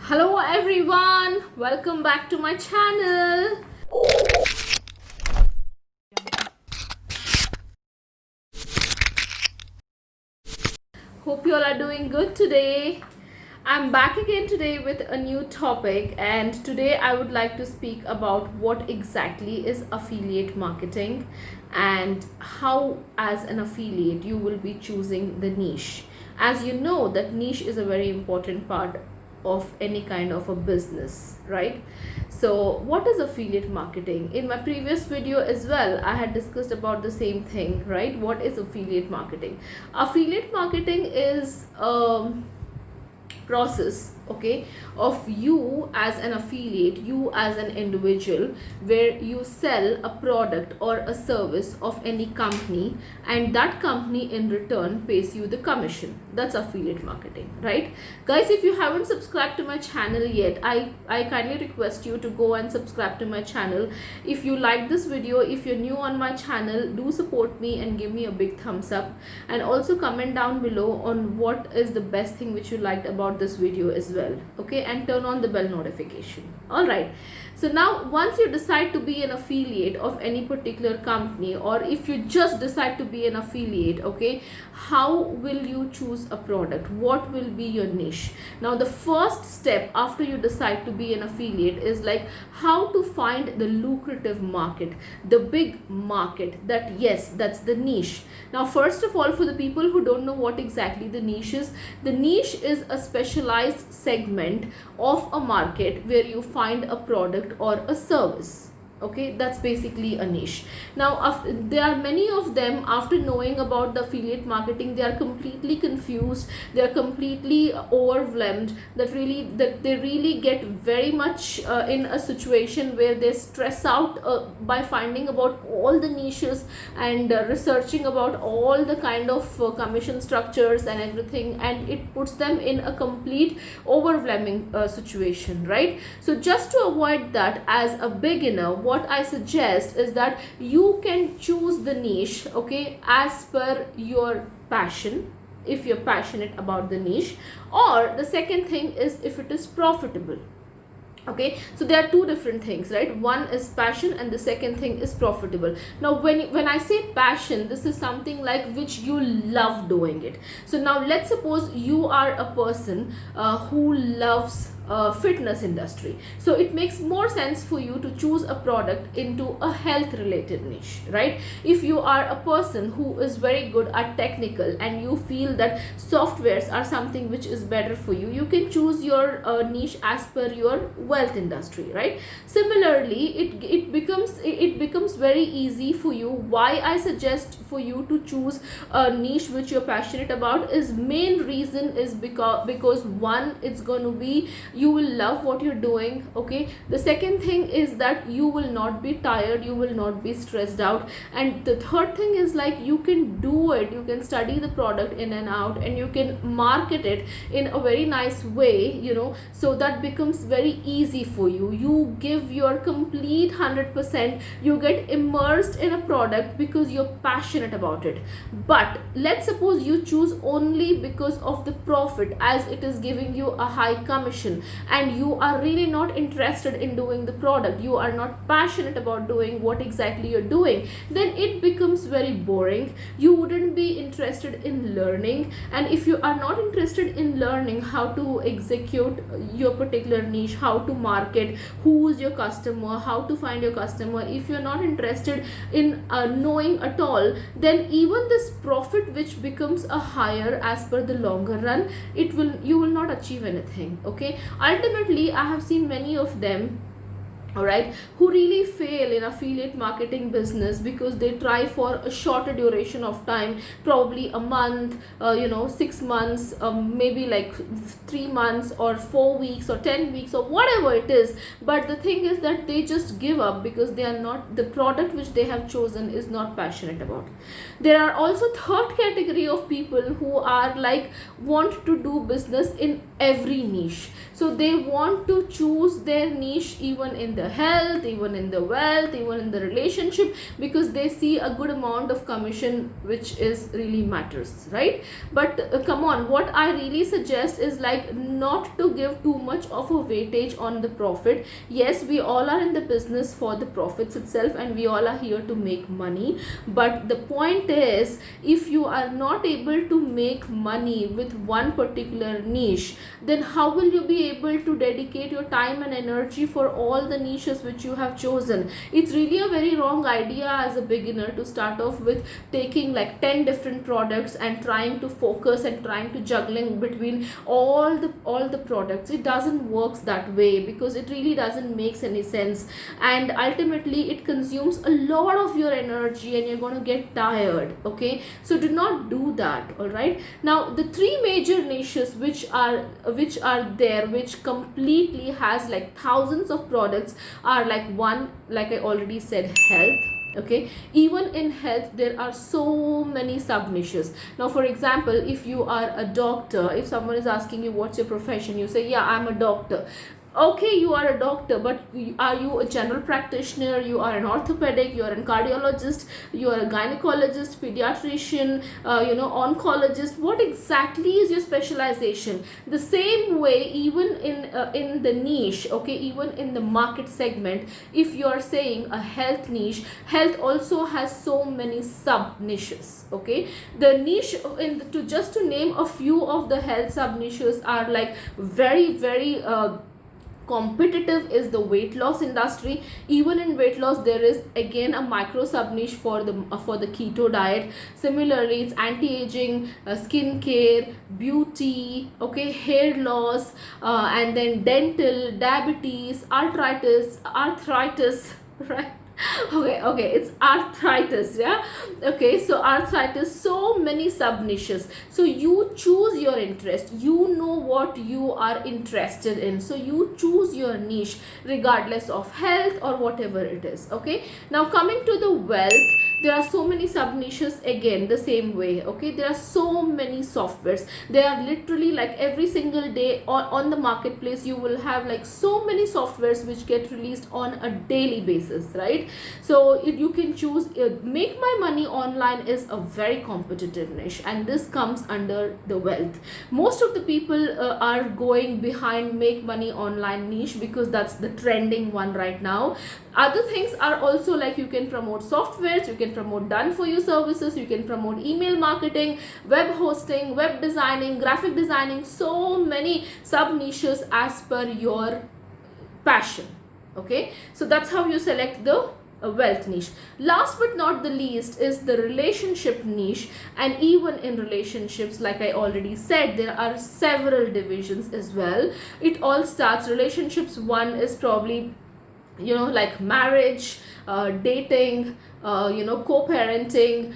Hello everyone, welcome back to my channel. Hope you all are doing good today. I'm back again today with a new topic, and today I would like to speak about what exactly is affiliate marketing and how as an affiliate you will be choosing the niche. As you know that niche is a very important part of any kind of a business, right? So what is affiliate marketing? In my previous video as well I had discussed about the same thing, right? What is affiliate marketing? Affiliate marketing is process, okay, of you as an affiliate, you as an individual, where you sell a product or a service of any company, and that company in return pays you the commission. That's affiliate marketing, right? Guys, if you haven't subscribed to my channel yet, I kindly request you to go and subscribe to my channel. If you like this video, if you're new on my channel, do support me and give me a big thumbs up, and also comment down below on what is the best thing which you liked about this video as well, okay, and turn on the bell notification. All right, so now once you decide to be an affiliate of any particular company, or if you just decide to be an affiliate, okay, how will you choose a product? What will be your niche? Now the first step after you decide to be an affiliate is like how to find the lucrative market, the big market, that yes, that's the niche. Now first of all, for the people who don't know what exactly the niche is, the niche is a specialized segment of a market where you find a product or a service. Okay, that's basically a niche. Now there are many of them, after knowing about the affiliate marketing, they are completely confused, they are completely overwhelmed, that they really get very much in a situation where they stress out by finding about all the niches and researching about all the kind of commission structures and everything, and it puts them in a complete overwhelming situation, right? So just to avoid that, as a beginner, what I suggest is that you can choose the niche, okay, as per your passion, if you're passionate about the niche, or the second thing is if it is profitable. Okay, so there are two different things, right? One is passion and the second thing is profitable. Now when I say passion, this is something like which you love doing it. So now let's suppose you are a person who loves fitness industry, so it makes more sense for you to choose a product into a health related niche, right? If you are a person who is very good at technical and you feel that softwares are something which is better for you, you can choose your niche as per your wealth industry, right? Similarly, it becomes very easy for you. Why I suggest for you to choose a niche which you're passionate about is, main reason is because one, it's going to be, you will love what you're doing, okay? The second thing is that you will not be tired, you will not be stressed out, and the third thing is like you can do it, you can study the product in and out, and you can market it in a very nice way, you know, so that becomes very easy for you. You give your complete 100%, you get immersed in a product because you're passionate about it. But let's suppose you choose only because of the profit, as it is giving you a high commission, and you are really not interested in doing the product, you are not passionate about doing what exactly you're doing, then it becomes very boring. You wouldn't be interested in learning, and if you are not interested in learning how to execute your particular niche, how to market, who is your customer, how to find your customer, if you're not interested in knowing at all, then even this profit which becomes a higher as per the longer run, you will not achieve anything, okay? Ultimately, I have seen many of them, all right, who really fail in affiliate marketing business because they try for a shorter duration of time, probably a month, 6 months, maybe like 3 months or 4 weeks or 10 weeks or whatever it is. But the thing is that they just give up because they are not, the product which they have chosen is not passionate about. There are also third category of people who are like want to do business in every niche, so they want to choose their niche even in their the health, even in the wealth, even in the relationship, because they see a good amount of commission, which is really matters, right? But come on, what I really suggest is like not to give too much of a weightage on the profit. Yes, we all are in the business for the profits itself, and we all are here to make money, but the point is, if you are not able to make money with one particular niche, then how will you be able to dedicate your time and energy for all the niches which you have chosen? It's really a very wrong idea as a beginner to start off with taking like 10 different products and trying to focus and trying to juggling between all the products. It doesn't works that way, because it really doesn't makes any sense, and ultimately it consumes a lot of your energy and you're going to get tired. Okay, so do not do that. All right, now the three major niches which are there, which completely has like thousands of products, are like one, like I already said, health. Okay, even in health there are so many sub niches. Now for example, if you are a doctor, if someone is asking you what's your profession, you say, yeah, I'm a doctor. Okay, you are a doctor, but are you a general practitioner? You are an orthopedic, you are a cardiologist, you are a gynecologist, pediatrician, oncologist. What exactly is your specialization? The same way, even in the niche, okay, even in the market segment, if you are saying a health niche, health also has so many sub niches. Okay, the niche to name a few of the health sub niches are like very competitive is the weight loss industry. Even in weight loss there is again a micro sub niche for the keto diet. Similarly, it's anti-aging, skin care, beauty, okay, hair loss, and then dental, diabetes, arthritis right? Okay, it's arthritis. Yeah, okay, so arthritis, so many sub niches. So you choose your interest, you know what you are interested in, so you choose your niche regardless of health or whatever it is. Okay, now coming to the wealth, there are so many sub niches, again the same way. Okay, there are so many softwares. There are literally like every single day on the marketplace you will have like so many softwares which get released on a daily basis, right? So you can choose. Make my money online is a very competitive niche, and this comes under the wealth. Most of the people are going behind make money online niche because that's the trending one right now. Other things are also like you can promote softwares, you can promote done for you services, you can promote email marketing, web hosting, web designing, graphic designing, so many sub niches as per your passion. Okay, so that's how you select the wealth niche. Last but not the least is the relationship niche, and even in relationships, like I already said, there are several divisions as well. It all starts, relationships one is probably like marriage, dating, co-parenting,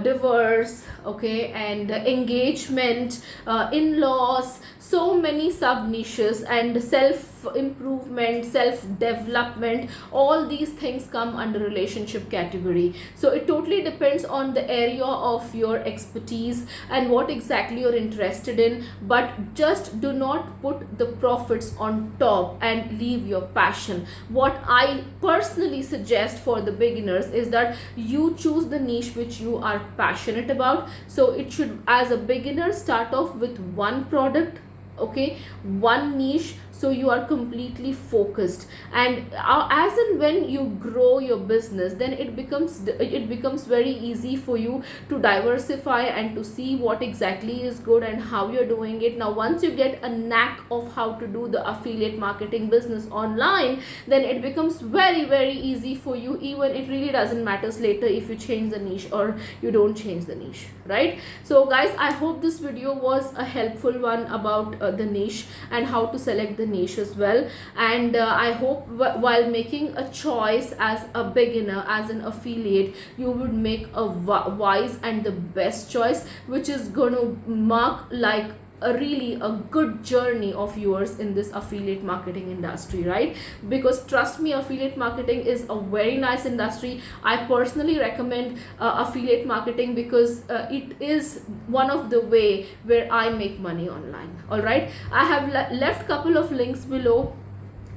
divorce, okay, and engagement, in-laws, so many sub niches, and self improvement, self development, all these things come under relationship category. So it totally depends on the area of your expertise and what exactly you're interested in, but just do not put the profits on top and leave your passion. What I personally suggest for the beginners is that you choose the niche which you are passionate about. So it should, as a beginner, start off with one product, okay, one niche, so you are completely focused, and as and when you grow your business, then it becomes very easy for you to diversify and to see what exactly is good and how you're doing it. Now once you get a knack of how to do the affiliate marketing business online, then it becomes very easy for you. Even it really doesn't matter later if you change the niche or you don't change the niche, right? So guys, I hope this video was a helpful one about the niche and how to select the niche as well. And I hope while making a choice as a beginner, as an affiliate, you would make a wise and the best choice, which is going to mark like a good journey of yours in this affiliate marketing industry, right? Because trust me, affiliate marketing is a very nice industry. I personally recommend affiliate marketing because it is one of the way where I make money online. All right, I have left couple of links below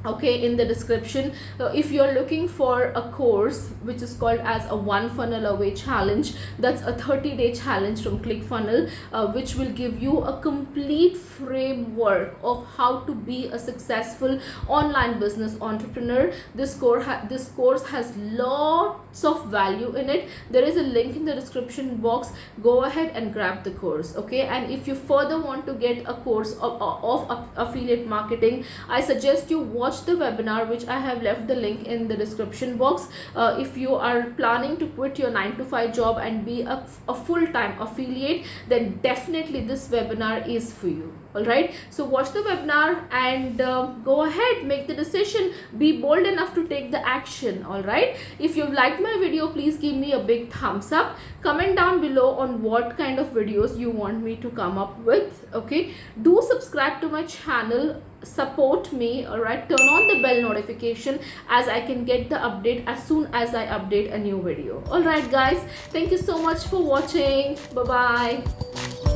okay, in the description. If you're looking for a course which is called as a one funnel away challenge, that's a 30-day challenge from ClickFunnels, which will give you a complete framework of how to be a successful online business entrepreneur. This course has lots of value in it. There is a link in the description box. Go ahead and grab the course, okay? And if you further want to get a course of affiliate marketing, I suggest you watch the webinar which I have left the link in the description box. If you are planning to quit your 9 to 5 job and be a full-time affiliate, then definitely this webinar is for you. All right, so watch the webinar and go ahead, make the decision, be bold enough to take the action. All right, if you've liked my video, please give me a big thumbs up. Comment down below on what kind of videos you want me to come up with. Okay, do subscribe to my channel, support me. All right, turn on the bell notification as I can get the update as soon as I update a new video. All right guys, thank you so much for watching. Bye bye.